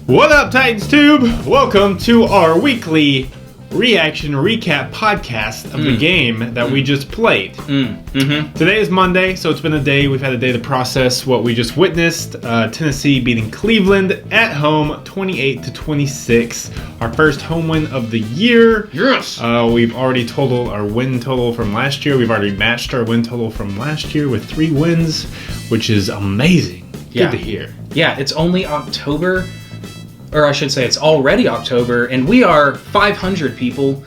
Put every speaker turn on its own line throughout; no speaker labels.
What up, Titans Tube? Welcome to our weekly reaction recap podcast of the game that we just played. Today is Monday, so it's been a day. We've had a day to process what we just witnessed. Tennessee beating Cleveland at home, 28-26. Our first home win of the year.
Yes.
We've already totaled our win total from last year. We've already matched our win total from last year with 3 wins, which is amazing. Good to hear.
Yeah, it's only October. Or I should say it's already October, and we are 500 people.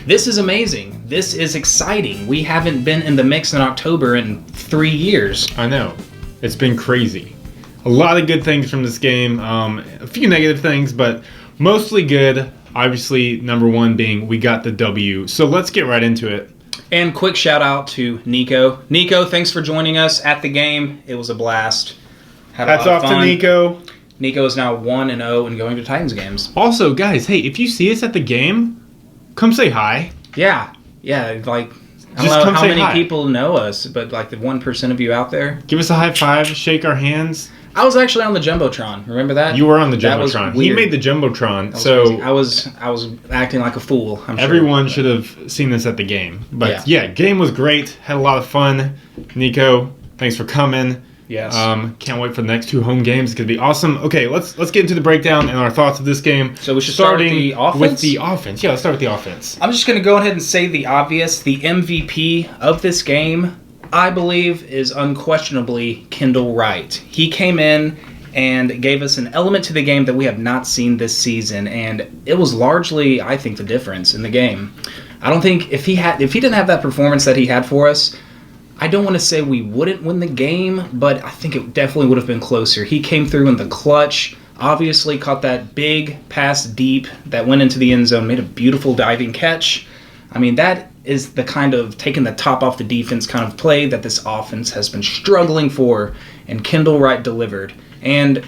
This is amazing. This is exciting. We haven't been in the mix in October in 3 years.
I know. It's been crazy. A lot of good things from this game. A few negative things, but mostly good. Obviously, number one being we got the W. So let's get right into it.
And quick shout out to Nico. Nico, thanks for joining us at the game. It was a blast. Had a
Hats
lot
off
of fun.
to Nico.
Nico is now 1-0 and going to Titans games.
Also, guys, hey, if you see us at the game, come say hi.
Yeah, like, I
Just
don't know
come
how
say
many
hi.
people know us, but like the 1% of you out there.
Give us a high five, shake our hands.
I was actually on the Jumbotron. Remember that?
You were on the
That was
Jumbotron. He
weird.
made the Jumbotron,
That was
so
crazy. I was acting like a fool. I'm sure.
everyone should have seen this at the game. But yeah, game was great. Had a lot of fun. Nico, thanks for coming.
Yes.
Can't wait for the next 2 home games. It's gonna be awesome. Okay, let's get into the breakdown and our thoughts of this game.
So we should start with the offense?
With the offense. Yeah, let's start with the offense.
I'm just going to go ahead and say the obvious. The MVP of this game, I believe, is unquestionably Kendall Wright. He came in and gave us an element to the game that we have not seen this season, and it was largely, I think, the difference in the game. I don't think if he didn't have that performance that he had for us, I don't want to say we wouldn't win the game, but I think it definitely would have been closer. He came through in the clutch, obviously caught that big pass deep that went into the end zone, made a beautiful diving catch. I mean, that is the kind of taking the top off the defense kind of play that this offense has been struggling for, and Kendall Wright delivered. And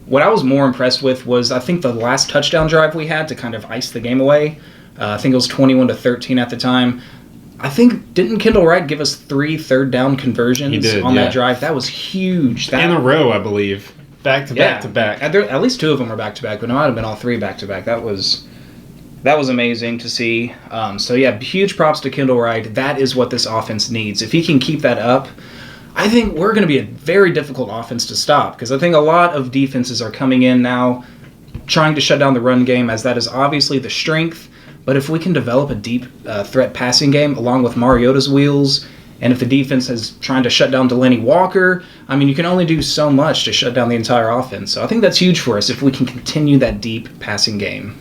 what I was more impressed with was, I think, the last touchdown drive we had to kind of ice the game away. I think it was 21-13 at the time. I think, didn't Kendall Wright give us 3 third-down conversions that drive? That was huge.
In a row, I believe. Back to back.
At least 2 of them were back-to-back, but it might have been all 3 back-to-back. That was amazing to see. So, yeah, huge props to Kendall Wright. That is what this offense needs. If he can keep that up, I think we're going to be a very difficult offense to stop, because I think a lot of defenses are coming in now trying to shut down the run game, as that is obviously the strength. But if we can develop a deep threat passing game along with Mariota's wheels, and if the defense is trying to shut down Delaney Walker, I mean, you can only do so much to shut down the entire offense. So I think that's huge for us if we can continue that deep passing game.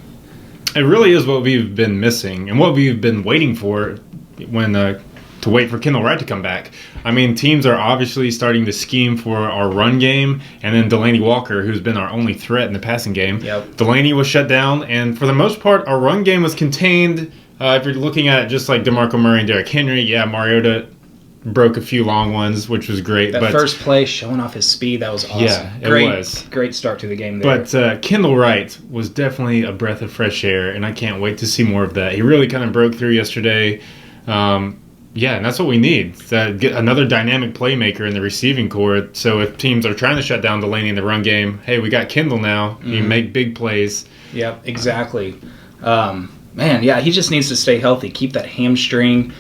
It really is what we've been missing and what we've been waiting for to wait for Kendall Wright to come back. I mean, teams are obviously starting to scheme for our run game, and then Delaney Walker, who's been our only threat in the passing game.
Yep.
Delaney was shut down, and for the most part, our run game was contained. If you're looking at it just like DeMarco Murray and Derrick Henry, yeah, Mariota broke a few long ones, which was great.
That first play showing off his speed, that was awesome.
Yeah, it was.
Great start to the game there.
But Kendall Wright was definitely a breath of fresh air, and I can't wait to see more of that. He really kind of broke through yesterday. Yeah, and that's what we need. Get another dynamic playmaker in the receiving core. So if teams are trying to shut down Delaney in the run game, hey, we got Kendall now. You make big plays.
Yep, exactly. Man, yeah, he just needs to stay healthy. Keep that hamstring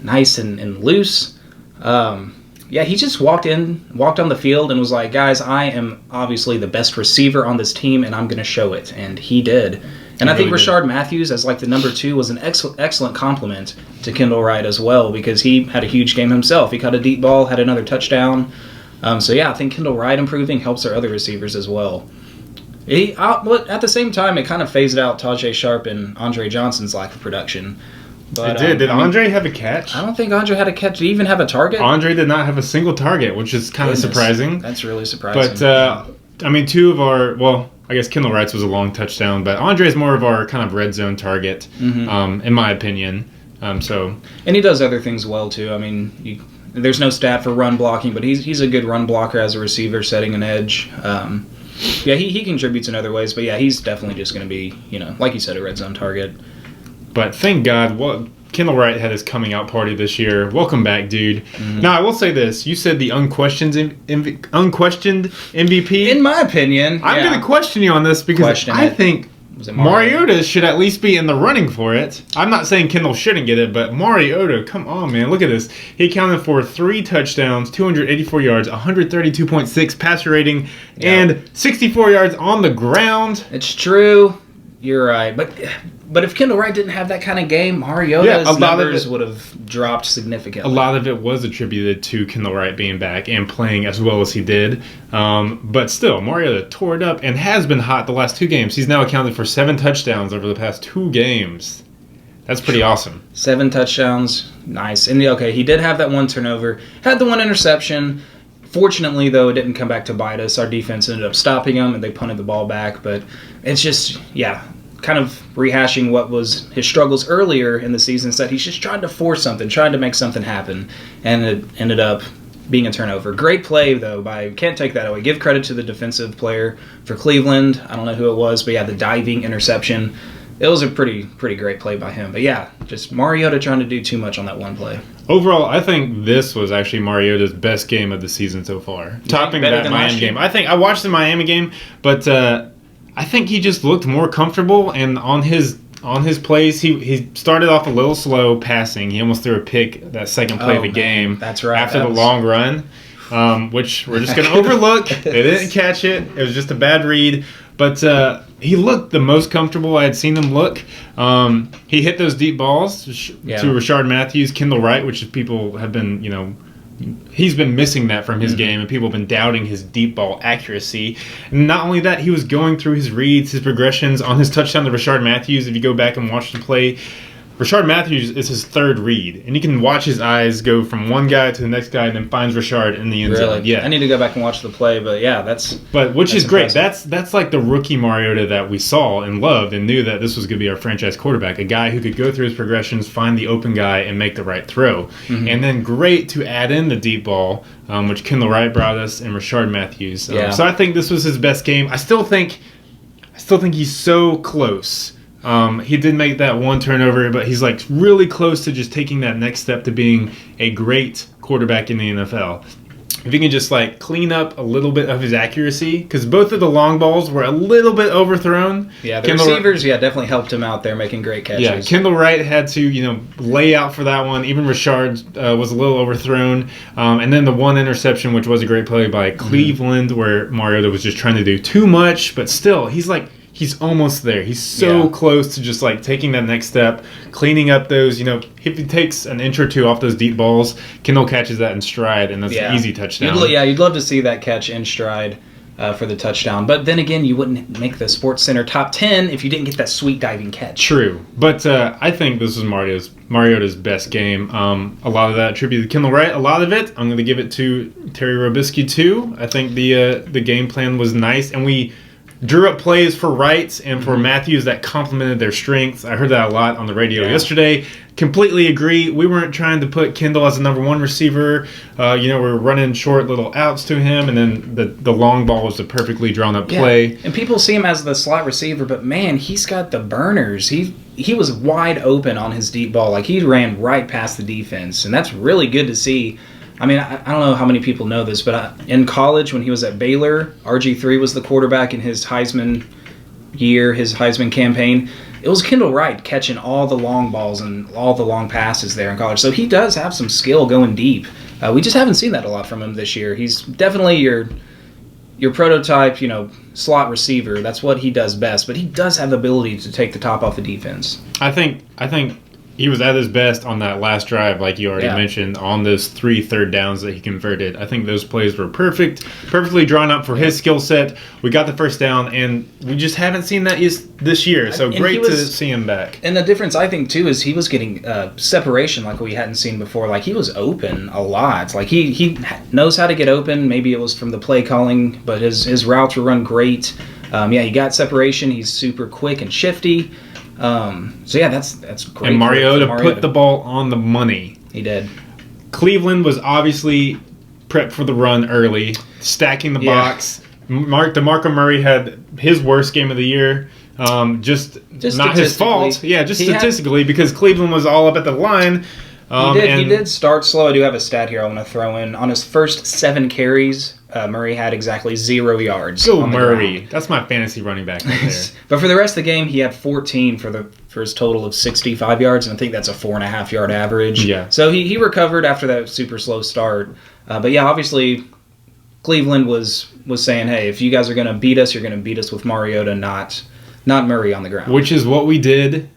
nice and loose. Yeah, he just walked on the field and was like, guys, I am obviously the best receiver on this team, and I'm going to show it. And he did. And I think Rashard Matthews, as like the number 2, was an excellent compliment to Kendall Wright as well, because he had a huge game himself. He caught a deep ball, had another touchdown. So yeah, I think Kendall Wright improving helps our other receivers as well. But at the same time, it kind of phased out Tajay Sharp and Andre Johnson's lack of production. But,
it did. Did Andre have a catch?
I don't think Andre had a catch. Did he even have a target?
Andre did not have a single target, which is kind of surprising.
That's really surprising.
But, I mean, 2 of our, well, I guess Kendall Wright's was a long touchdown, but Andre is more of our kind of red zone target, in my opinion. And
he does other things well, too. I mean, there's no stat for run blocking, but he's a good run blocker as a receiver, setting an edge. Yeah, he contributes in other ways, but yeah, he's definitely just going to be, like you said, a red zone target.
But thank God, Kendall Wright had his coming out party this year. Welcome back, dude. Mm-hmm. Now, I will say this. You said the unquestioned MVP.
In my opinion.
I'm going to question you on this because I think Mariota should at least be in the running for it. I'm not saying Kendall shouldn't get it, but Mariota, come on, man. Look at this. He accounted for 3 touchdowns, 284 yards, 132.6 passer rating, and 64 yards on the ground.
It's true. You're right. But if Kendall Wright didn't have that kind of game, Mariota's numbers would have dropped significantly.
A lot of it was attributed to Kendall Wright being back and playing as well as he did. But still, Mariota tore it up and has been hot the last 2 games. He's now accounted for 7 touchdowns over the past 2 games. That's pretty awesome.
7 touchdowns. Nice. And he did have that 1 turnover. Had the 1 interception. Fortunately, though, it didn't come back to bite us. Our defense ended up stopping him, and they punted the ball back. But it's just, kind of rehashing what was his struggles earlier in the season. Said he's just trying to force something, trying to make something happen, and it ended up being a turnover. Great play, though. Can't take that away. Give credit to the defensive player for Cleveland. I don't know who it was, but the diving interception. It was a pretty great play by him. But just Mariota trying to do too much on that one play.
Overall, I think this was actually Mariota's best game of the season so far. Topping that Miami game. I think I watched the Miami game, but I think he just looked more comfortable, and on his plays, he started off a little slow passing. He almost threw a pick that second play of the game.
That's right.
After the long run, which we're just going to overlook. They didn't catch it. It was just a bad read. But he looked the most comfortable I had seen him look. He hit those deep balls to Rashard Matthews, Kendall Wright, which people have been, he's been missing that from his game, and people have been doubting his deep ball accuracy. And not only that, he was going through his reads, his progressions on his touchdown to Rashard Matthews. If you go back and watch the play, Rashard Matthews is his 3rd read, and you can watch his eyes go from one guy to the next guy, and then finds Rashard in the end zone.
Really? Yeah, I need to go back and watch the play, but that's
is great. That's like the rookie Mariota that we saw and loved, and knew that this was going to be our franchise quarterback, a guy who could go through his progressions, find the open guy, and make the right throw. Mm-hmm. And then great to add in the deep ball, which Kendall Wright brought us, and Rashard Matthews. So I think this was his best game. I still think he's so close. He did make that 1 turnover, but he's really close to just taking that next step to being a great quarterback in the NFL. If he can just clean up a little bit of his accuracy, because both of the long balls were a little bit overthrown.
Yeah, the receivers, definitely helped him out there making great catches.
Yeah, Kendall Wright had to, lay out for that one. Even Rashard was a little overthrown. And then the 1 interception, which was a great play by Cleveland, where Mariota was just trying to do too much, but still, he's almost there. He's so close to just taking that next step, cleaning up those, if he takes an inch or 2 off those deep balls, Kendall catches that in stride, and that's an easy touchdown.
You'd love to see that catch in stride for the touchdown. But then again, you wouldn't make the Sports Center top 10 if you didn't get that sweet diving catch.
True. But I think this was Mariota's best game. A lot of that attributed to Kendall Wright. A lot of it, I'm going to give it to Terry Robisky too. I think the game plan was nice, and we drew up plays for Wright and for Matthews that complemented their strengths. I heard that a lot on the radio yesterday. Completely agree. We weren't trying to put Kendall as a number 1 receiver. We're running short little outs to him, and then the long ball was a perfectly drawn up play.
And people see him as the slot receiver, but man, he's got the burners. He was wide open on his deep ball. He ran right past the defense, and that's really good to see. I mean, I don't know how many people know this, but in college when he was at Baylor, RG3 was the quarterback in his Heisman year, his Heisman campaign. It was Kendall Wright catching all the long balls and all the long passes there in college. So he does have some skill going deep. We just haven't seen that a lot from him this year. He's definitely your prototype, slot receiver. That's what he does best. But he does have the ability to take the top off the defense.
I think he was at his best on that last drive, like you already mentioned, on those 3 third downs that he converted. I think those plays were perfectly drawn up for his skill set. We got the first down, and we just haven't seen that this year. So great to see him back.
And the difference, I think, too, is he was getting separation like we hadn't seen before. He was open a lot. He knows how to get open. Maybe it was from the play calling, but his routes were run great. He got separation. He's super quick and shifty. That's great.
And Mariota put the ball on the money.
He did.
Cleveland was obviously prepped for the run early, stacking the box. DeMarco Murray had his worst game of the year.
Just
not his fault. Yeah, just statistically, because Cleveland was all up at the line.
He did start slow. I do have a stat here I want to throw in. On his first 7 carries, Murray had exactly 0 yards.
Go Murray. That's my fantasy running back right there.
But for the rest of the game, he had 14 for his total of 65 yards, and I think that's a 4.5-yard average.
Yeah.
So he recovered after that super slow start. But yeah, obviously, Cleveland was saying, hey, if you guys are going to beat us, you're going to beat us with Mariota, not Murray on the ground.
Which is what we did.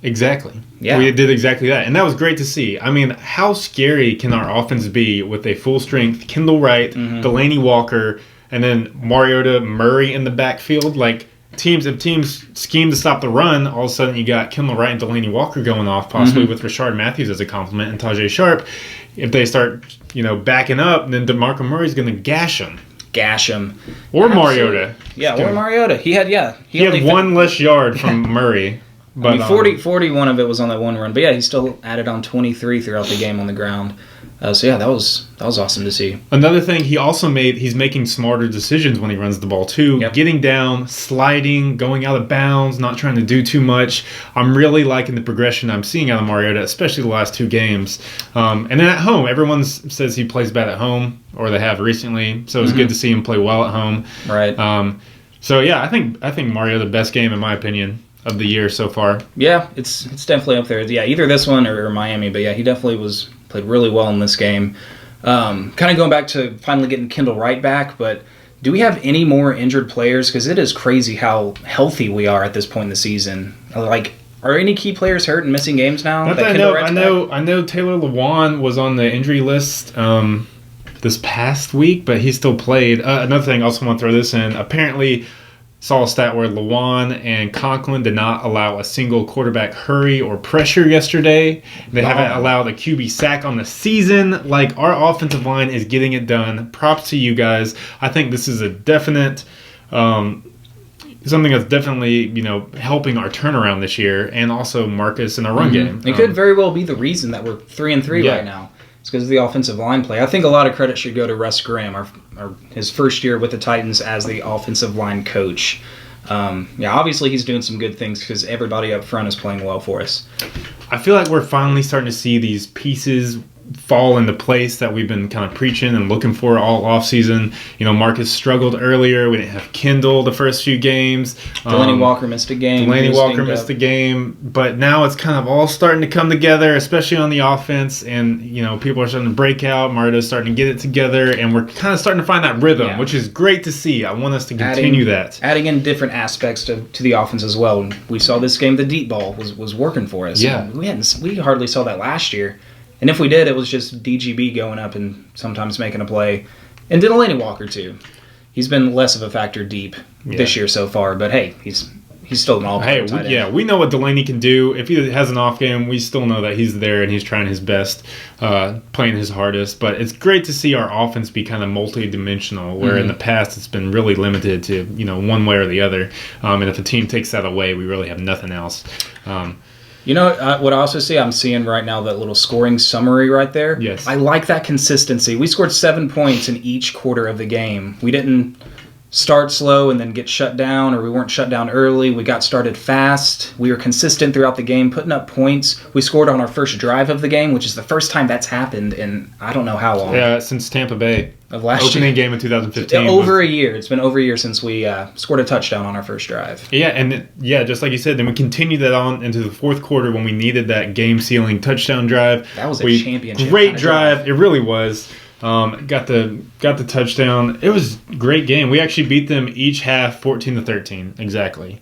Exactly.
Yeah.
We did exactly that. And that was great to see. I mean, how scary can our offense be with a full-strength Kendall Wright, Delaney Walker, and then Mariota, Murray in the backfield? Like, if teams scheme to stop the run, all of a sudden you got Kendall Wright and Delaney Walker going off, possibly with Rashard Matthews as a compliment and Tajay Sharp. If they start, backing up, then DeMarco Murray's going to gash them.
Or
Mariota.
Yeah, or Mariota. He had
one less yard from Murray. But
41 of it was on that one run. But yeah, he still added on 23 throughout the game on the ground. So yeah, that was awesome to see.
Another thing he's making smarter decisions when he runs the ball too.
Yep.
Getting down, sliding, going out of bounds, not trying to do too much. I'm really liking the progression I'm seeing out of Mariota, especially the last 2 games. And then at home, everyone says he plays bad at home, or they have recently. So it's good to see him play well at home.
Right.
So yeah, I think Mariota the best game in my opinion of the year so far.
Yeah, it's definitely up there. Yeah, either this one or Miami. But yeah, he definitely played really well in this game. Kind of going back to finally getting Kendall Wright back, but do we have any more injured players? Because it is crazy how healthy we are at this point in the season. Like, are any key players hurt and missing games now?
Not that I know Taylor Lewan was on the injury list this past week, but he still played. Another thing, I also want to throw this in. Apparently, saw a stat where Lewan and Conklin did not allow a single quarterback hurry or pressure yesterday. They haven't allowed a QB sack on the season. Like, our offensive line is getting it done. Props to you guys. I think this is a definite something that's definitely, helping our turnaround this year, and also Marcus in our run game.
It could very well be the reason that we're 3-3 right now. It's because of the offensive line play. I think a lot of credit should go to Russ Graham, his first year with the Titans as the offensive line coach. Obviously he's doing some good things because everybody up front is playing well for us.
I feel like we're finally starting to see these pieces fall into place that we've been kind of preaching and looking for all offseason. Marcus struggled earlier. We didn't have Kendall the first few games.
Delaney Walker missed a game.
But now it's kind of all starting to come together, especially on the offense. And, people are starting to break out. Mariota's starting to get it together. And we're kind of starting to find that rhythm, which is great to see. I want us to continue that.
Adding in different aspects to the offense as well. We saw this game, the deep ball was working for us.
Yeah.
We hardly saw that last year. And if we did, it was just DGB going up and sometimes making a play. And Delaney Walker, too. He's been less of a factor deep this year so far. But, hey, he's still an all-pro tight end.
We know what Delaney can do. If he has an off game, we still know that he's there and he's trying his best, playing his hardest. But it's great to see our offense be kind of multi-dimensional, where in the past it's been really limited to, one way or the other. And if a team takes that away, we really have nothing else.
What I also see, I'm seeing right now that little scoring summary right there.
Yes.
I like that consistency. We scored 7 points in each quarter of the game. We didn't start slow and then get shut down, or we weren't shut down early. We got started fast. We were consistent throughout the game, putting up points. We scored on our first drive of the game, which is the first time that's happened in I don't know how long.
Yeah, since Tampa Bay.
Of last
opening
year.
game in 2015.
Over a year. It's been over a year since we scored a touchdown on our first drive.
Yeah, and just like you said, then we continued that on into the fourth quarter when we needed that game-sealing touchdown drive.
That was a championship.
Great drive. It really was. Got the touchdown. It was a great game. We actually beat them each half 14-13. Exactly.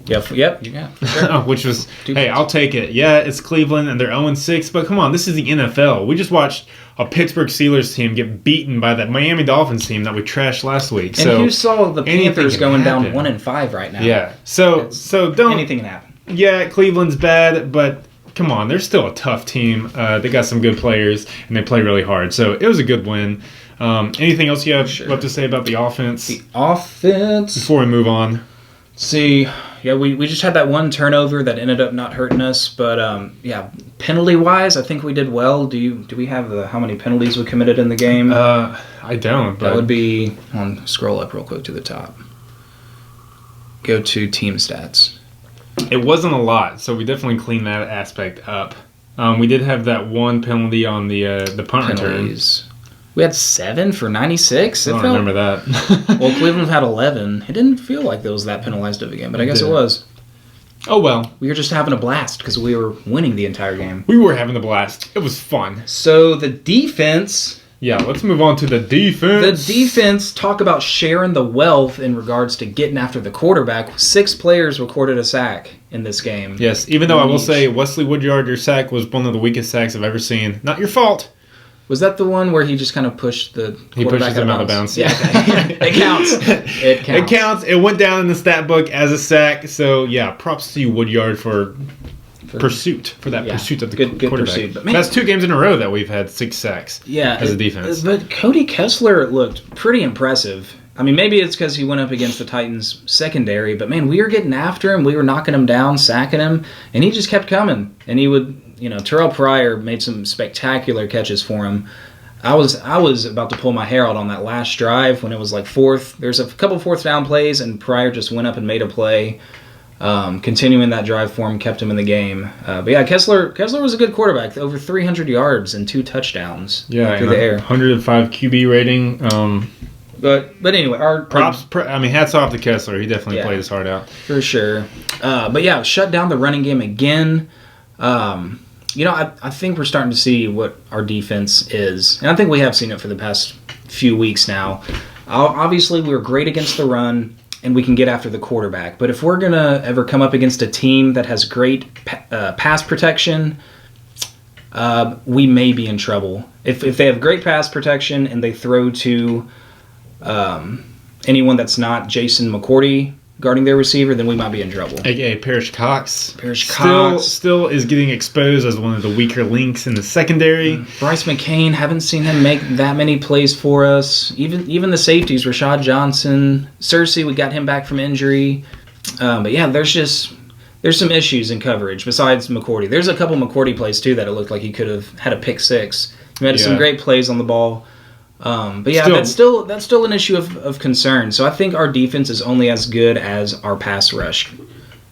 Yep. Yeah. Sure.
Which was, hey, I'll take it. Yeah, it's Cleveland and they're 0-6, but come on, this is the NFL. We just watched a Pittsburgh Steelers team get beaten by that Miami Dolphins team that we trashed last week.
And you saw the Panthers going down 1-5 right now.
Yeah. So don't
anything can happen.
Yeah, Cleveland's bad, but come on, they're still a tough team. They got some good players and they play really hard. So it was a good win. Anything else you have left to say about the offense?
The offense.
Before we move on.
See, we just had that one turnover that ended up not hurting us, but penalty wise, I think we did well. Do we have how many penalties we committed in the game?
I don't. But
that would be. Scroll up real quick to the top. go to team stats.
It wasn't a lot, so we definitely cleaned that aspect up. We did have that one penalty on the punt return.
We had 7 for 96.
I don't remember that.
Well, Cleveland had 11. It didn't feel like there was that penalized of a game, but I guess it was.
Oh, well.
We were just having a blast because we were winning the entire game.
We were having a blast. It was fun.
So the defense...
Yeah, let's move on to the defense.
The defense, talk about sharing the wealth in regards to getting after the quarterback. 6 players recorded a sack in this game.
Yes, even though I will say, Wesley Woodyard, your sack was one of the weakest sacks I've ever seen. Not your fault.
Was that the one where he just kind of pushed the quarterback
He pushes him out of bounds.
Yeah, it counts. It counts.
It counts. It went down in the stat book as a sack. So, yeah, props to you, Woodyard, for pursuit of the
good
quarterback.
Pursuit. But man,
that's 2 games in a row that we've had 6 sacks as a defense.
But Cody Kessler looked pretty impressive. I mean, maybe it's because he went up against the Titans secondary, but man, we were getting after him. We were knocking him down, sacking him, and he just kept coming. And he would, Terrell Pryor made some spectacular catches for him. I was about to pull my hair out on that last drive when it was like 4th. There's a couple 4th down plays, and Pryor just went up and made a play. Continuing that drive for him, kept him in the game. But yeah, Kessler was a good quarterback. Over 300 yards and 2 touchdowns through the air.
105 QB rating.
But anyway,
hats off to Kessler. He definitely played his heart out.
For sure. But yeah, shut down the running game again. I think we're starting to see what our defense is. And I think we have seen it for the past few weeks now. Obviously, we were great against the run, and we can get after the quarterback. But if we're going to ever come up against a team that has great pass protection, we may be in trouble. If they have great pass protection and they throw to anyone that's not Jason McCourty guarding their receiver, then we might be in trouble.
A.k.a. Parrish Cox.
Cox.
Still is getting exposed as one of the weaker links in the secondary.
Bryce McCain, haven't seen him make that many plays for us. Even the safeties, Rashad Johnson, Cersei, we got him back from injury. But yeah, there's some issues in coverage besides McCourty. There's a couple McCourty plays too that it looked like he could have had a pick 6. He had some great plays on the ball. But yeah, that's still an issue of concern. So I think our defense is only as good as our pass rush,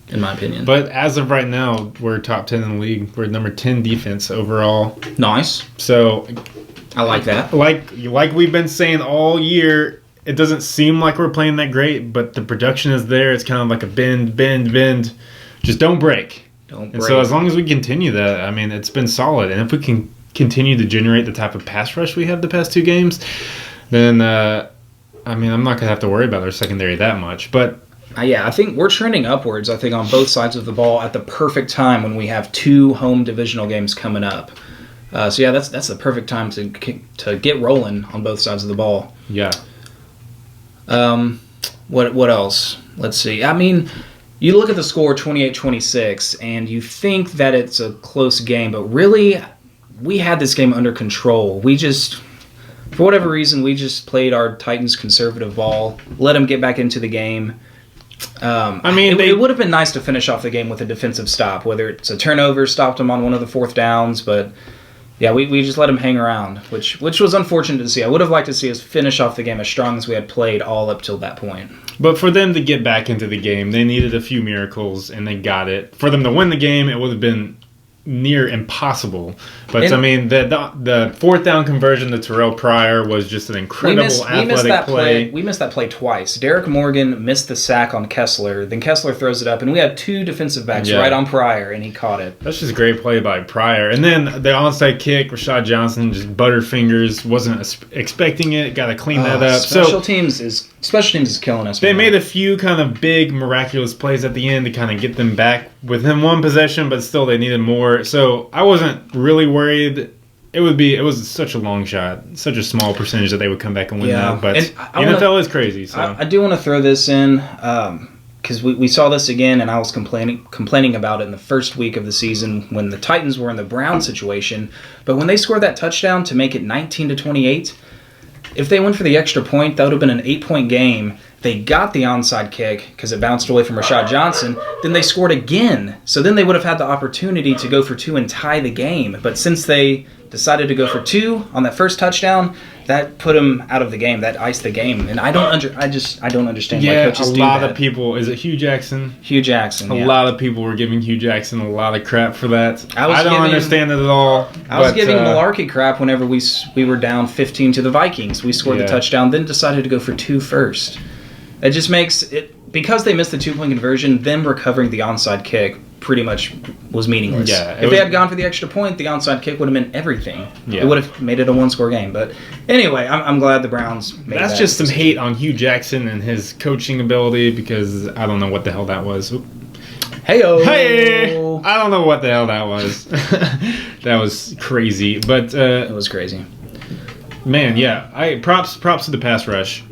in my opinion.
But as of right now, we're top 10 in the league. We're number 10 defense overall.
Nice.
So
I like that.
Like we've been saying all year, it doesn't seem like we're playing that great, but the production is there. It's kind of like a bend. Just don't break. And so as long as we continue that, I mean, it's been solid. And if we can continue to generate the type of pass rush we have the past 2 games, then I'm not going to have to worry about our secondary that much. But
I think we're trending upwards, I think, on both sides of the ball at the perfect time when we have 2 home divisional games coming up. So yeah, that's the perfect time to get rolling on both sides of the ball.
Yeah.
What else? Let's see. I mean, you look at the score 28-26 and you think that it's a close game, but really we had this game under control. We just, for whatever reason, we just played our Titans conservative ball, let them get back into the game. It would have been nice to finish off the game with a defensive stop, whether it's a turnover, stopped them on one of the 4th downs, but yeah, we just let them hang around, which was unfortunate to see. I would have liked to see us finish off the game as strong as we had played all up till that point.
But for them to get back into the game, they needed a few miracles, and they got it. For them to win the game, it would have been near impossible. But the 4th down conversion to Terrell Pryor was just an incredible athletic play.
We missed that play twice. Derek Morgan missed the sack on Kessler. Then Kessler throws it up, and we had 2 defensive backs right on Pryor, and he caught it.
That's just a great play by Pryor. And then the onside kick, Rashad Johnson just butterfingers, wasn't expecting it, got to clean that up.
Special teams is killing us.
They made a few kind of big, miraculous plays at the end to kind of get them back within 1 possession, but still they needed more. So I wasn't really worried. It was such a long shot, such a small percentage that they would come back and win that. But NFL is crazy. So
I do want to throw this in because we saw this again, and I was complaining about it in the first week of the season when the Titans were in the Brown situation. But when they scored that touchdown to make it 19-28, if they went for the extra point, that would have been an 8-point game. They got the onside kick because it bounced away from Rashad Johnson. Then they scored again. So then they would have had the opportunity to go for 2 and tie the game. But since they decided to go for 2 on that first touchdown. That put him out of the game. That iced the game. And I don't understand why coaches do that.
Yeah, a lot of people. Is it Hue Jackson?
Hue Jackson.
A lot of people were giving Hue Jackson a lot of crap for that. I don't understand it at all.
I was giving Malarkey crap whenever we were down 15 to the Vikings. We scored the touchdown, then decided to go for 2 first. It just makes it, because they missed the 2-point conversion, them recovering the onside kick pretty much was meaningless.
Yeah,
if they had gone for the extra point, the onside kick would have meant everything. Yeah. It would have made it a 1-score game. But anyway, I'm glad the Browns made that.
That's just some hate on Hue Jackson and his coaching ability, because I don't know what the hell that was.
Hey-o!
Hey! I don't know what the hell that was. That was crazy. But
it was crazy.
Man, yeah. Props to the pass rush.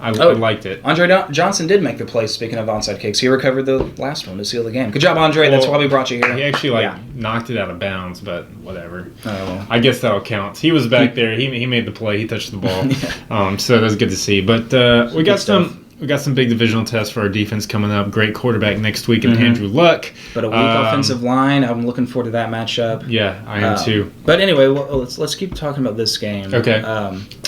I liked it.
Andre Johnson did make the play, speaking of onside kicks. He recovered the last one to seal the game. Good job, Andre. That's why we brought you here.
He actually knocked it out of bounds, but whatever. I guess that'll count. He was back there. He made the play. He touched the ball. So that was good to see. But we got some big divisional tests for our defense coming up. Great quarterback next week in Andrew Luck.
But a weak offensive line. I'm looking forward to that matchup.
Yeah, I am too.
But anyway, let's keep talking about this game.
Okay.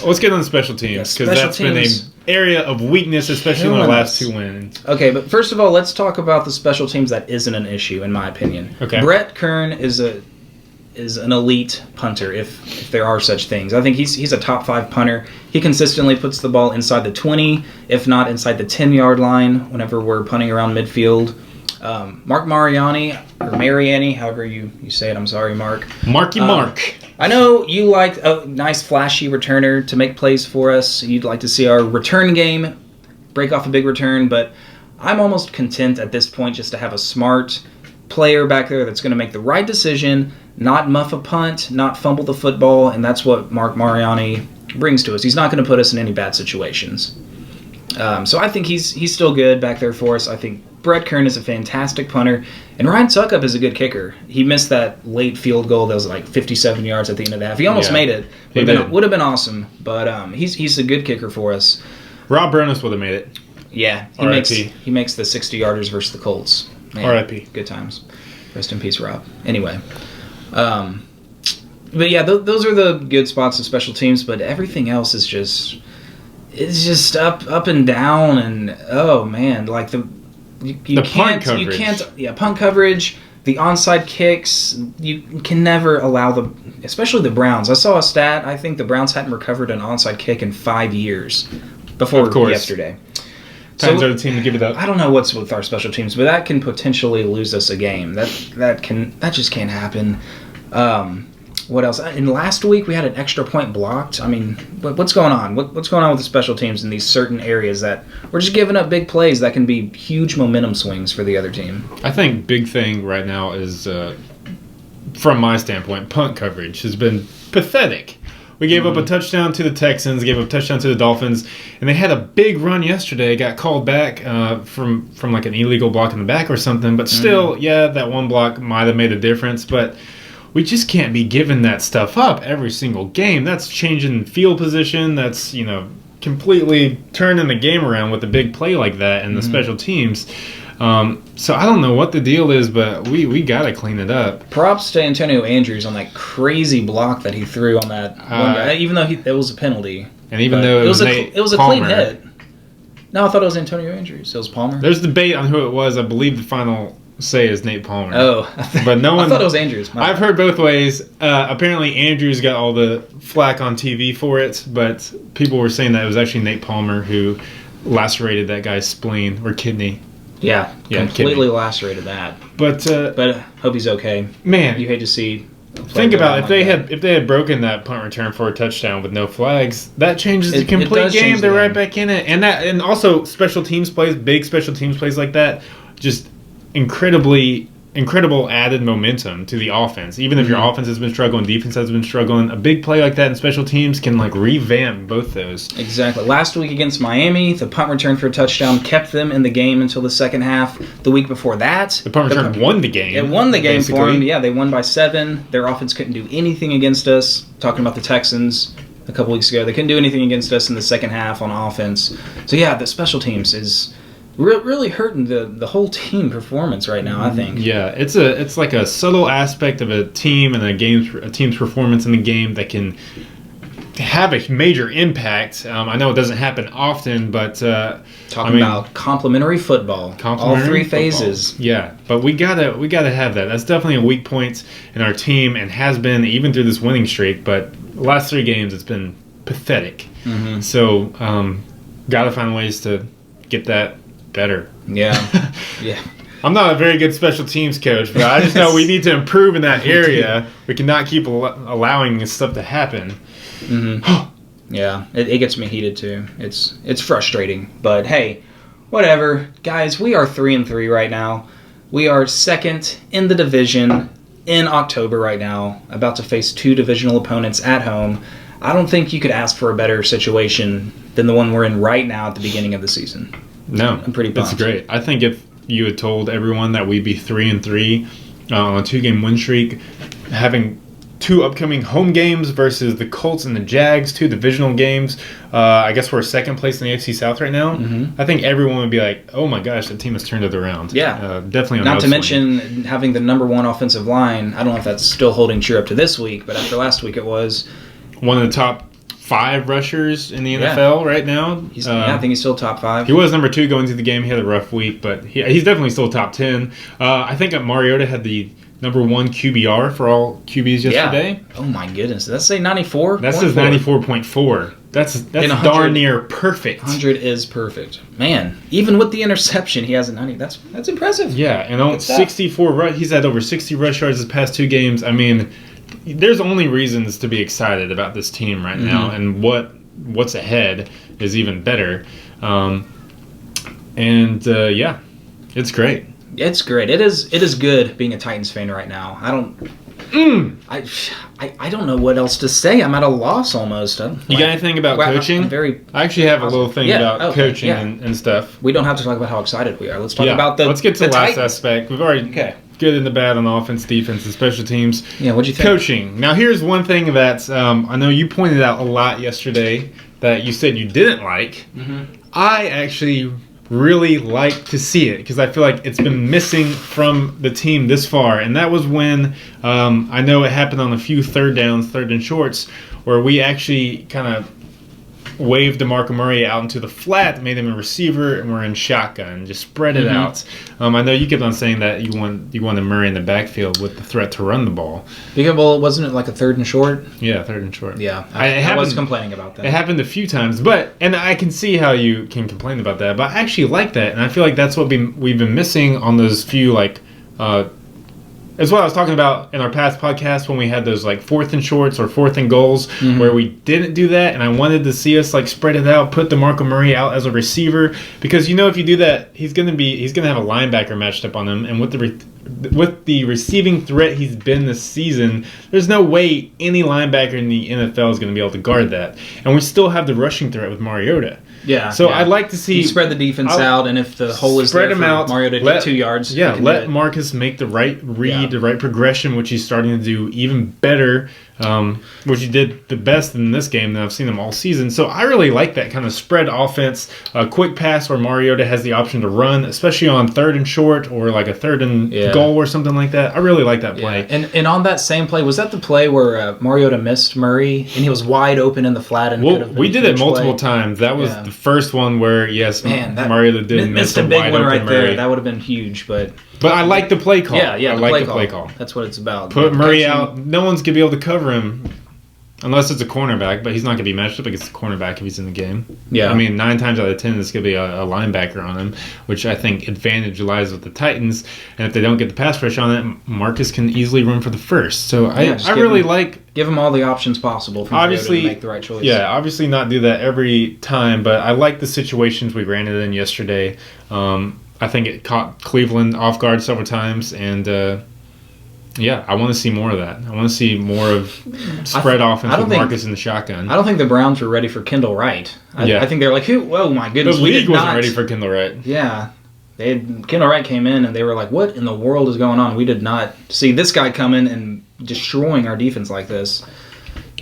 Let's get on the special teams, because that's been an area of weakness, especially in the last 2 wins.
Okay, but first of all, let's talk about the special teams that isn't an issue, in my opinion.
Okay.
Brett Kern is an elite punter, if there are such things. I think he's a top 5 punter. He consistently puts the ball inside the 20, if not inside the 10-yard line, whenever we're punting around midfield. Mark Mariani, or Mariani, however you say it. I'm sorry, Mark.
Mark.
I know you like a nice, flashy returner to make plays for us. You'd like to see our return game break off a big return, but I'm almost content at this point just to have a smart player back there that's going to make the right decision, not muff a punt, not fumble the football, and that's what Mark Mariani brings to us. He's not going to put us in any bad situations. So I think he's still good back there for us. I think Brett Kern is a fantastic punter, and Ryan Suckup is a good kicker. He missed that late field goal that was like 57 yards at the end of the half. He almost made it. Would have been awesome, but he's a good kicker for us.
Rob Burness would have made it.
Yeah, he makes the 60-yarders versus the Colts. Man,
R.I.P.
Good times. Rest in peace, Rob. Anyway, but yeah, those are the good spots in special teams. But everything else is just up and down, and oh man, like
punt coverage.
Punt coverage, the onside kicks. You can never allow especially the Browns. I saw a stat. I think the Browns hadn't recovered an onside kick in 5 years before yesterday.
Times are the team to give it up.
I don't know what's with our special teams, but that can potentially lose us a game. That just can't happen. What else? In last week, we had an extra point blocked. I mean, what's going on? What's going on with the special teams in these certain areas that we're just giving up big plays that can be huge momentum swings for the other team?
I think big thing right now is, from my standpoint, punt coverage has been pathetic. We gave up a touchdown to the Texans, gave up a touchdown to the Dolphins, and they had a big run yesterday. Got called back from like an illegal block in the back or something. But still, that one block might have made a difference. But we just can't be giving that stuff up every single game. That's changing field position. That's, completely turning the game around with a big play like that in the special teams. So I don't know what the deal is, but we got to clean it up.
Props to Antonio Andrews on that crazy block that he threw on that one guy, even though it was a penalty.
And even though it was
a clean hit. No, I thought it was Antonio Andrews. It was Palmer.
There's debate on who it was. I believe the final say is Nate Palmer.
Oh,
but no one.
I thought it was Andrews.
I've heard both ways. Apparently, Andrews got all the flack on TV for it, but people were saying that it was actually Nate Palmer who lacerated that guy's spleen or kidney.
Yeah, completely lacerated that.
But
hope he's okay.
Man,
you hate to see.
Think about if they had broken that punt return for a touchdown with no flags, that changes the complete game. They're right back in it, and also special teams plays, big special teams plays like that, just incredible added momentum to the offense. Even if your offense has been struggling, defense has been struggling, a big play like that in special teams can revamp both those.
Exactly. Last week against Miami, the punt return for a touchdown kept them in the game until the second half. The week before that,
the punt return won the game.
It won the game for them. Yeah, they won by 7. Their offense couldn't do anything against us. Talking about the Texans a couple weeks ago, they couldn't do anything against us in the second half on offense. So yeah, the special teams is really hurting the whole team performance right now, I think.
Yeah, it's like a subtle aspect of a team and a team's performance in the game that can have a major impact. I know it doesn't happen often, but
Talking about complementary football, all three phases.
Yeah, but we gotta have that. That's definitely a weak point in our team, and has been even through this winning streak. But the last 3 games, it's been pathetic.
Mm-hmm.
So, gotta find ways to get that better.
Yeah, yeah.
I'm not a very good special teams coach, but I just know we need to improve in that area. We cannot keep allowing this stuff to happen.
Mm-hmm. Yeah, it gets me heated too. It's frustrating, but hey, whatever, guys. We are 3-3 right now. We are second in the division in October right now, about to face 2 divisional opponents at home. I don't think you could ask for a better situation than the one we're in right now at the beginning of the season.
No,
I'm pretty pumped.
It's great. I think if you had told everyone that we'd be 3-3 on a 2-game win streak, having 2 upcoming home games versus the Colts and the Jags, 2 divisional games. I guess we're second place in the AFC South right now.
Mm-hmm.
I think everyone would be like, "Oh my gosh, the team has turned it around."
Yeah,
definitely.
Not to mention having the number 1 offensive line. I don't know if that's still holding true up to this week, but after last week, it was
one of the top 5 rushers in the NFL right now.
I think he's still top 5.
He was number 2 going into the game. He had a rough week, but he's definitely still top 10. I think Mariota had the number 1 QBR for all QBs yesterday.
Yeah. Oh my goodness. Does that say 94?
That says 94.4. That's darn near perfect.
100 is perfect. Man, even with the interception, he has a 90. That's impressive.
Yeah, and on 64 he's had over 60 rush yards his past 2 games. I mean, there's only reasons to be excited about this team right now, and what's ahead is even better. Yeah, it's great.
It's great. It is good being a Titans fan right now. I don't know what else to say. I'm at a loss almost.
You got anything about coaching? I actually have a little thing about coaching and stuff.
We don't have to talk about how excited we are. Let's talk about
Let's get to the last
Titans.
aspect. We've already good and the bad on offense, defense, and special teams.
Yeah, what'd you think?
Coaching. Now, here's one thing that I know you pointed out a lot yesterday that you said you didn't like.
Mm-hmm.
I actually really like to see it because I feel like it's been missing from the team this far, and that was when I know it happened on a few third and shorts where we actually kind of waved DeMarco Murray out into the flat, made him a receiver, and we're in shotgun, just spread it out. I know you kept on saying that you wanted Murray in the backfield with the threat to run the ball.
Because, well, wasn't it like a 3rd and short?
Yeah, 3rd and short.
Yeah, I was complaining about that.
It happened a few times, and I can see how you can complain about that, but I actually like that, and I feel like that's what we've been missing on those few, it's what I was talking about in our past podcast when we had those 4th and shorts or 4th and goals where we didn't do that, and I wanted to see us spread it out, put DeMarco Murray out as a receiver, because if you do that, he's gonna have a linebacker matched up on him, and with the receiving threat he's been this season, there's no way any linebacker in the NFL is going to be able to guard that, and we still have the rushing threat with Mariota.
Yeah.
So I'd like to see...
You spread the defense out, and if the hole is there for Mariota to get 2 yards...
Yeah, let Marcus make the right read, the right progression, which he's starting to do even better, which he did the best in this game that I've seen him all season. So I really like that kind of spread offense, a quick pass where Mariota has the option to run, especially on 3rd and short or a 3rd and goal or something like that. I really like that play.
And on that same play, was that the play where Mariota missed Murray, and he was wide open in the flat? And
we did it multiple times. That was the first one where, Mariota didn't miss
a big one right
Murray.
there. That would have been huge, but
I like the play call.
Yeah,
I like the play call.
That's what it's about.
Put Murray out. No one's going to be able to cover him unless it's a cornerback, but he's not going to be matched up against a cornerback if he's in the game. Yeah. I mean, 9 times out of 10, it's going to be a linebacker on him, which I think advantage lies with the Titans. And if they don't get the pass rush on it, Marcus can easily run for the first. So I really like...
Give him all the options possible for
obviously
to make the right choice.
Yeah, obviously not do that every time, but I like the situations we ran it in yesterday. I think it caught Cleveland off guard several times, and I want to see more of that. I want to see more of spread offense with Marcus in the shotgun.
I don't think the Browns were ready for Kendall Wright. I think they're like, oh my goodness,
the league wasn't ready for Kendall Wright.
Yeah. Kendall Wright came in, and they were like, what in the world is going on? We did not see this guy come in and destroying our defense like this.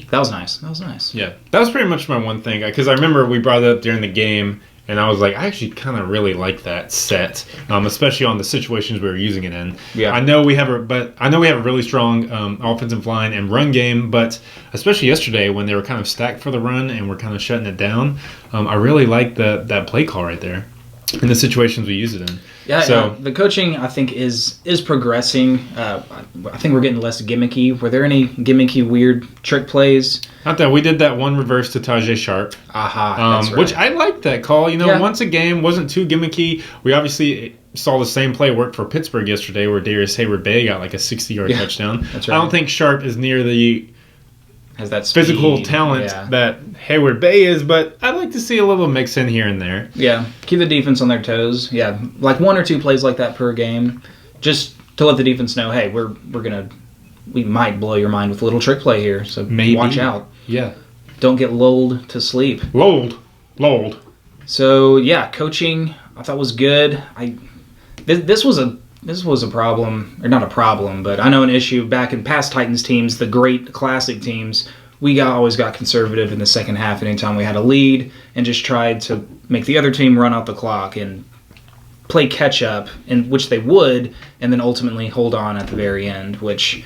That was nice.
Yeah, that was pretty much my one thing, because I remember we brought it up during the game, And I was like, I actually kind of really like that set, especially on the situations we were using it in.
Yeah.
I know we have a really strong offensive line and run game, but especially yesterday when they were kind of stacked for the run and we're kind of shutting it down, I really like that play call right there in the situations we use it in.
Yeah,
so
the coaching I think is progressing. I think we're getting less gimmicky. Were there any gimmicky, weird trick plays?
Not that we did that one reverse to Tajay Sharp,
That's right.
which I liked that call.
Yeah.
Once a game wasn't too gimmicky. We obviously saw the same play work for Pittsburgh yesterday, where Darius Hayward-Bay got like a 60-yard touchdown.
That's right.
I don't think Sharp is near the
has that speed,
physical talent that Hayward-Bay is, but I'd like to see a little mix in here and there.
Yeah, keep the defense on their toes. Yeah, like 1 or 2 plays like that per game, just to let the defense know, hey, we might blow your mind with a little trick play here, so
Maybe.
watch out.
Yeah.
Don't get lulled to sleep.
Lulled.
So yeah, coaching I thought was good. This was a problem, or not a problem, but I know an issue back in past Titans teams, the great classic teams. We always got conservative in the second half anytime we had a lead and just tried to make the other team run out the clock and play catch up, in which they would, and then ultimately hold on at the very end, which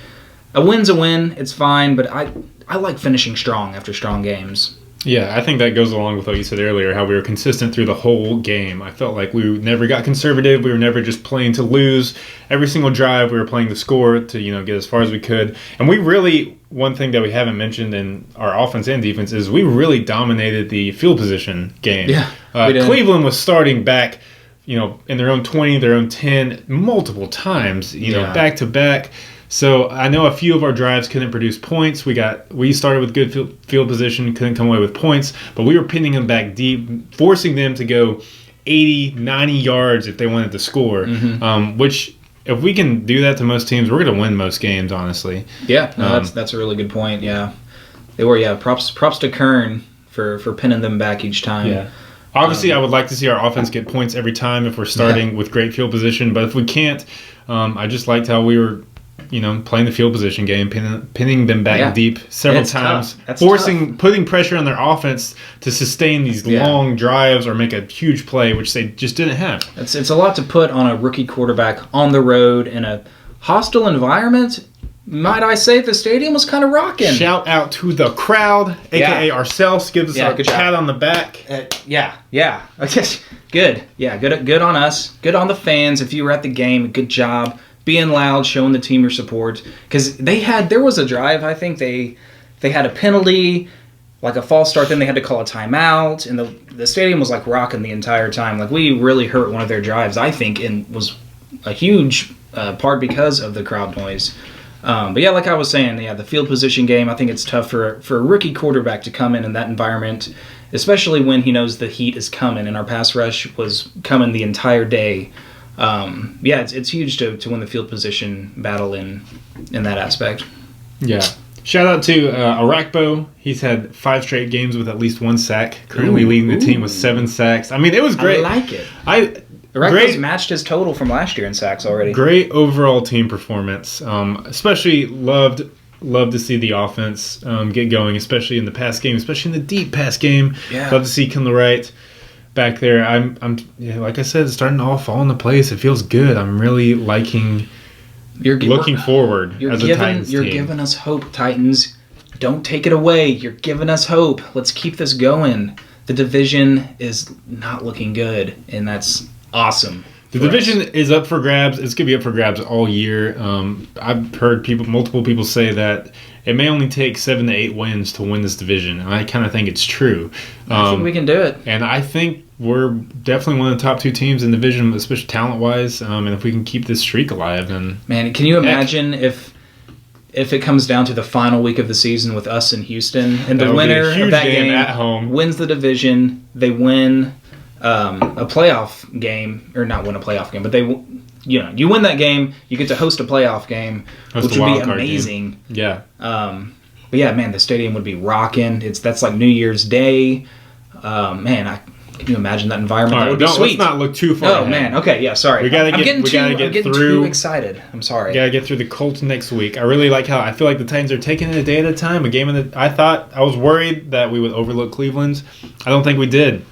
a win's a win, it's fine, but I like finishing strong after strong games.
Yeah, I think that goes along with what you said earlier, how we were consistent through the whole game. I felt like we never got conservative. We were never just playing to lose. Every single drive, we were playing to score to, get as far as we could. And we really, one thing that we haven't mentioned in our offense and defense is we really dominated the field position game.
Yeah, we did.
Cleveland was starting back, in their own 20, their own 10, multiple times, back to back. So I know a few of our drives couldn't produce points. We started with good field position, couldn't come away with points, but we were pinning them back deep, forcing them to go 80, 90 yards if they wanted to score, which if we can do that to most teams, we're going to win most games, honestly.
Yeah, no, that's a really good point, yeah. They were, props to Kern for pinning them back each time.
Yeah. Obviously, I would like to see our offense get points every time if we're starting with great field position, but if we can't, I just liked how we were playing the field position game, pinning them back deep several times, putting pressure on their offense to sustain these long drives or make a huge play, which they just didn't have.
It's a lot to put on a rookie quarterback on the road in a hostile environment. Might I say the stadium was kind of rocking.
Shout out to the crowd, a.k.a. ourselves. Give us a pat on the back.
Yeah. I guess good. Yeah, good on us. Good on the fans. If you were at the game, good job. Being loud, showing the team your support. Because there was a drive, I think they had a penalty, like a false start, then they had to call a timeout, and the stadium was like rocking the entire time. Like we really hurt one of their drives, I think, and was a huge part because of the crowd noise. But yeah, like I was saying, the field position game, I think it's tough for a rookie quarterback to come in that environment, especially when he knows the heat is coming, and our pass rush was coming the entire day. It's huge to win the field position battle in that aspect.
Yeah. Shout out to Arakpo. He's had 5 straight games with at least 1 sack. Currently leading the team with 7 sacks. I mean, it was great.
I like it. Arakpo's matched his total from last year in sacks already.
Great overall team performance. Especially loved to see the offense get going, especially in the pass game, especially in the deep pass game.
Yeah.
Love to see Kendall Wright back there. I'm like I said, it's starting to all fall into place. It feels good. I'm really liking looking forward as a Titans team.
You're giving us hope, Titans. Don't take it away. You're giving us hope. Let's keep this going. The division is not looking good, and that's awesome.
The division is up for grabs. It's going to be up for grabs all year. I've heard multiple people say that it may only take 7 to 8 wins to win this division, and I kind of think it's true.
I think we can do it.
And I think we're definitely one of the top 2 teams in the division, especially talent-wise. And if we can keep this streak alive, then...
Man, can you imagine if it comes down to the final week of the season with us in Houston, and the winner of that game
at home
wins the division, they win a playoff game, or not win a playoff game, but you win that game, you get to host a playoff game, which would be amazing.
Game. Yeah.
But yeah, man, the stadium would be rocking. That's like New Year's Day. Can you imagine that environment? That would be sweet.
Let's not look too far ahead.
Man. Okay, yeah, sorry.
I'm getting
too excited. I'm sorry.
We gotta get through the Colts next week. I really like how I feel like the Titans are taking it a day at a time. I was worried that we would overlook Cleveland. I don't think we did.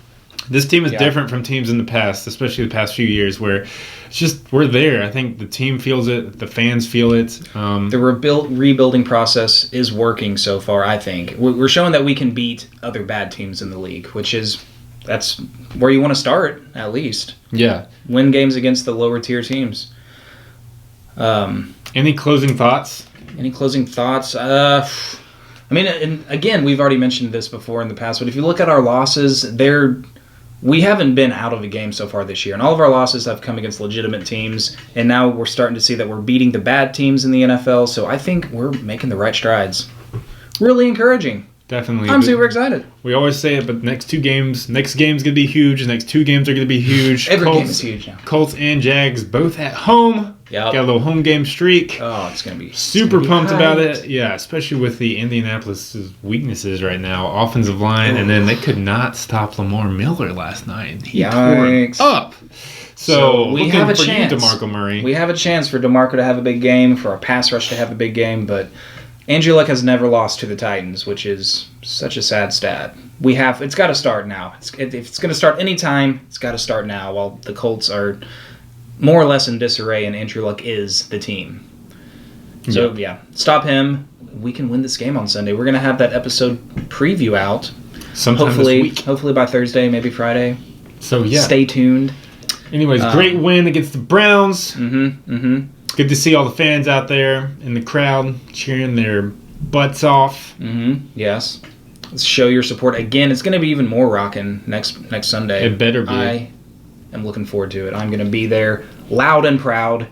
This team is different from teams in the past, especially the past few years, where it's just we're there. I think the team feels it, the fans feel it.
The rebuilding process is working so far. I think we're showing that we can beat other bad teams in the league, that's where you want to start at least.
Yeah,
win games against the lower tier teams.
Any closing thoughts?
I mean, and again, we've already mentioned this before in the past, but if you look at our losses, we haven't been out of a game so far this year, and all of our losses have come against legitimate teams, and now we're starting to see that we're beating the bad teams in the NFL, so I think we're making the right strides. Really encouraging.
Definitely.
I'm super excited.
We always say it, but next game's going to be huge. The next 2 games are going to be huge.
Every game is huge now.
Colts and Jags both at home.
Yep.
Got a little home game streak.
Oh, it's going to be
super pumped about it. Yeah, especially with the Indianapolis' weaknesses right now. Offensive line, and then they could not stop Lamar Miller last night. He tore him up. So
we have a
chance.
You,
DeMarco Murray.
We have a chance for DeMarco to have a big game, for our pass rush to have a big game, but Andrew Luck has never lost to the Titans, which is such a sad stat. It's got to start now. If it's going to start anytime, it's got to start now, while the Colts are more or less in disarray, and Andrew Luck is the team. So, stop him. We can win this game on Sunday. We're going to have that episode preview out.
Sometime this week.
Hopefully by Thursday, maybe Friday.
So, yeah.
Stay tuned.
Anyways, great win against the Browns. Good to see all the fans out there in the crowd cheering their butts off.
Yes. Let's show your support. Again, it's going to be even more rocking next Sunday.
It better be.
I am looking forward to it. I'm going to be there loud and proud.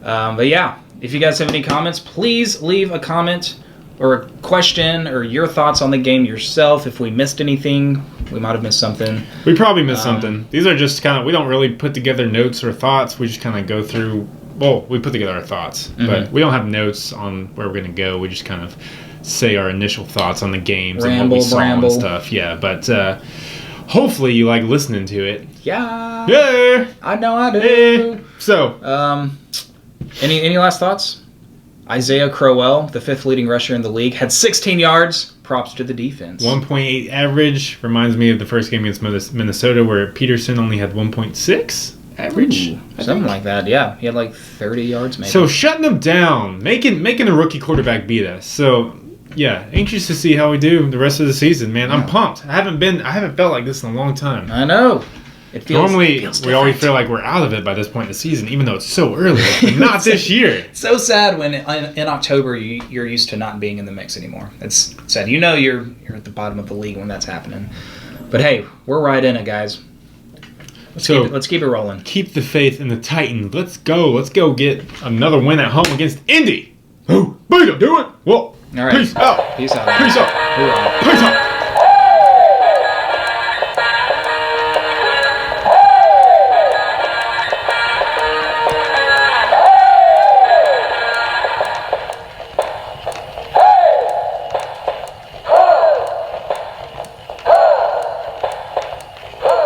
But yeah, if you guys have any comments, please leave a comment or a question or your thoughts on the game yourself. If we missed anything, we might have missed something.
We probably missed something. These are just kind of, we don't really put together notes or thoughts. We just kind of go through, we put together our thoughts, but we don't have notes on where we're going to go. We just kind of say our initial thoughts on the games and what we saw and stuff. Yeah, but hopefully you like listening to it.
Yeah.
Yeah.
I know I do.
Yeah. So.
Any last thoughts? Isaiah Crowell, the 5th leading rusher in the league, had 16 yards. Props to the defense.
1.8 average. Reminds me of the first game against Minnesota where Peterson only had 1.6 average.
Something like that, yeah. He had like 30 yards maybe.
So shutting them down, making a rookie quarterback beat us. So, yeah, anxious to see how we do the rest of the season, man. I'm pumped. I haven't felt like this in a long time.
I know. It feels
we always feel like we're out of it by this point in the season, even though it's so early. But not this year.
It's so sad when in October you're used to not being in the mix anymore. It's sad. You know you're at the bottom of the league when that's happening. But hey, we're right in it, guys. Let's keep it rolling.
Keep the faith in the Titans. Let's go. Let's go get another win at home against Indy. Oh, beat them, do it. Well,
all right.
Peace out.
Peace out.
Peace out.
Hoorah.
Peace out.